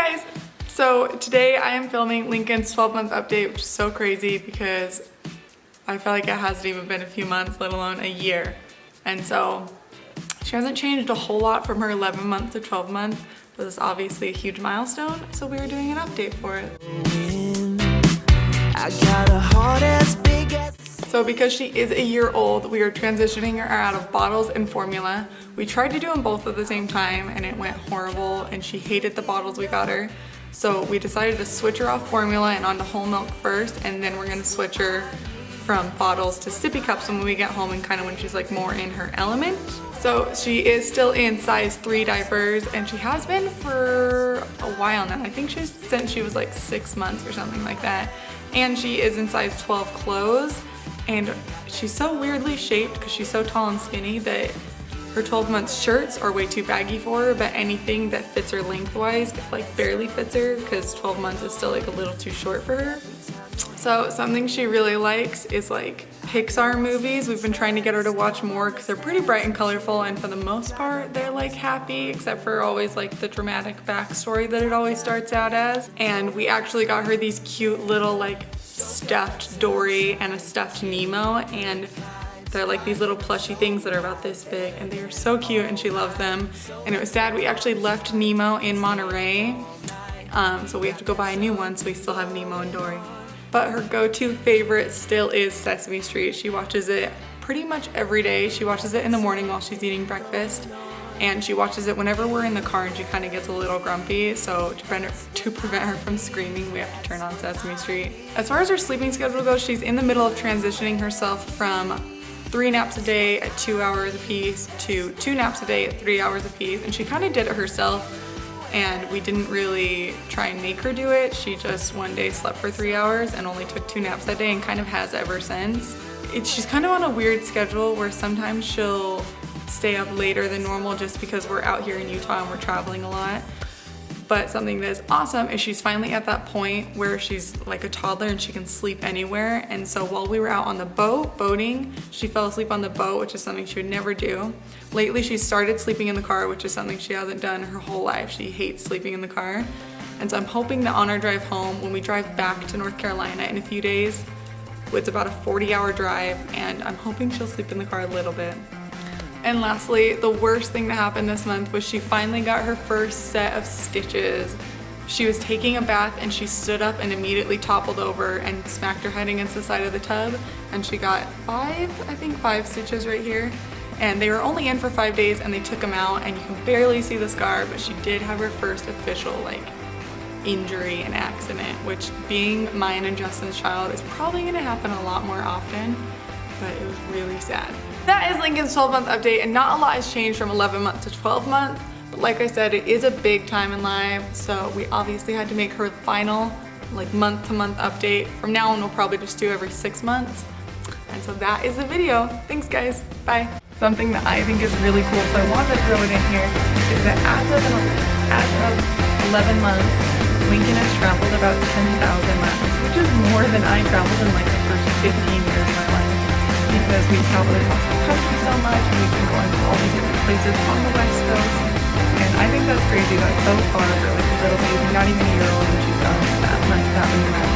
guys! So today I am filming Lincoln's 12-month update, which is so crazy because I feel like it hasn't even been a few months, let alone a year. And so she hasn't changed a whole lot from her 11-month to 12-month, but it's obviously a huge milestone, so we are doing an update for it. I got a heart as big as... So because she is a year old, we are transitioning her out of bottles and formula. We tried to do them both at the same time and it went horrible and she hated the bottles we got her. So we decided to switch her off formula and onto whole milk first, and then we're gonna switch her from bottles to sippy cups when we get home and kind of when she's like more in her element. So she is still in size 3 diapers and she has been for a while now. I think she's since she was like 6 months or something like that. And she is in size 12 clothes. And she's so weirdly shaped because she's so tall and skinny that her 12-month shirts are way too baggy for her, but anything that fits her lengthwise like barely fits her because 12 months is still like a little too short for her. So something she really likes is like Pixar movies. We've been trying to get her to watch more because they're pretty bright and colorful, and for the most part they're like happy, except for always like the dramatic backstory that it always starts out as. And we actually got her these cute little like stuffed Dory and a stuffed Nemo, and they're like these little plushy things that are about this big, and they are so cute and she loves them. And it was sad, we actually left Nemo in Monterey, so we have to go buy a new one, so we still have Nemo and Dory. But her go-to favorite still is Sesame Street. She watches it pretty much every day. She watches it in the morning while she's eating breakfast, and she watches it whenever we're in the car and she kind of gets a little grumpy, so to prevent her from screaming, we have to turn on Sesame Street. As far as her sleeping schedule goes, she's in the middle of transitioning herself from 3 naps a day at 2 hours apiece to 2 naps a day at 3 hours apiece, and she kind of did it herself, and we didn't really try and make her do it. She just one day slept for 3 hours and only took 2 naps that day and kind of has ever since. She's kind of on a weird schedule where sometimes she'll stay up later than normal just because we're out here in Utah and we're traveling a lot. But something that is awesome is she's finally at that point where she's like a toddler and she can sleep anywhere. And so while we were out on the boat, boating, she fell asleep on the boat, which is something she would never do. Lately, she started sleeping in the car, which is something she hasn't done her whole life. She hates sleeping in the car. And so I'm hoping that on our drive home, when we drive back to North Carolina in a few days, it's about a 40-hour drive, and I'm hoping she'll sleep in the car a little bit. And lastly, the worst thing that happened this month was she finally got her first set of stitches. She was taking a bath and she stood up and immediately toppled over and smacked her head against the side of the tub, and she got 5 stitches right here. And they were only in for 5 days and they took them out, and you can barely see the scar, but she did have her first official like injury and accident, which being mine and Justin's child is probably gonna happen a lot more often, but it was really sad. That is Lincoln's 12-month update, and not a lot has changed from 11-month to 12-month, but like I said, it is a big time in life, so we obviously had to make her final like month-to-month update. From now on, we'll probably just do every 6 months. And so that is the video. Thanks guys, bye. Something that I think is really cool, so I wanted to throw it in here, is that as of 11 months, Lincoln has traveled about 10,000 miles, which is more than I traveled in like the first 15 years of my life, because we traveled across the country so much and we've been going to all these different places on the West Coast. And I think that's crazy that so far for like a little baby, not even a year old, and she's done that many miles.